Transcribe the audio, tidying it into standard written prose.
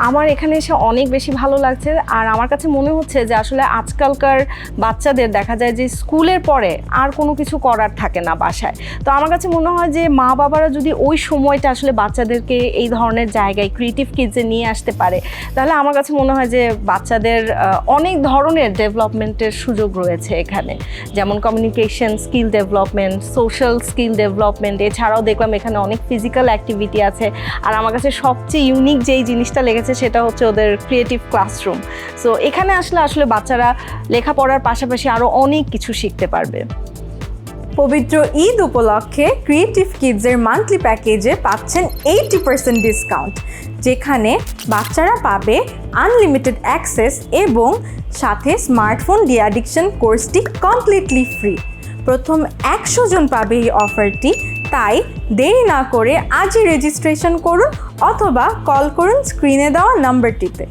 আমার এখানে এসে অনেক বেশি ভালো লাগছে। আর আমার কাছে মনে হচ্ছে যে আসলে আজকালকার বাচ্চাদের দেখা যায় যে স্কুলের পরে আর কোনো কিছু করার থাকে না বাসায়। তো আমার কাছে মনে হয় যে মা বাবারা যদি ওই সময়টা আসলে বাচ্চাদেরকে এই ধরনের জায়গায় ক্রিয়েটিভ কিডসে নিয়ে আসতে পারে, তাহলে আমার কাছে মনে হয় যে বাচ্চাদের অনেক ধরনের ডেভেলপমেন্টের সুযোগ রয়েছে এখানে, যেমন communication skill development, social skill development. এছাড়াও দেখলাম এখানে অনেক ফিজিক্যাল অ্যাক্টিভিটি আছে। আর আমার কাছে সবচেয়ে ইউনিক যেই জিনিসটা লেগেছে সেটা হচ্ছে ওদের ক্রিয়েটিভ ক্লাসরুম। সো এখানে আসলে বাচ্চারা লেখাপড়ার পাশাপাশি আরও অনেক কিছু শিখতে পারবে। পবিত্র ঈদ উপলক্ষে ক্রিয়েটিভ কিডসের মান্থলি প্যাকেজে পাচ্ছেন 80% ডিসকাউন্ট, যেখানে বাচ্চারা পাবে আনলিমিটেড অ্যাক্সেস এবং সাথে স্মার্টফোন ডি অ্যাডিকশন কোর্সটি কমপ্লিটলি ফ্রি। প্রথম 100 জন পাবে এই অফারটি, তাই দেরি না করে আজই রেজিস্ট্রেশন করুন অথবা কল করুন স্ক্রিনে দেওয়া নাম্বারটিতে।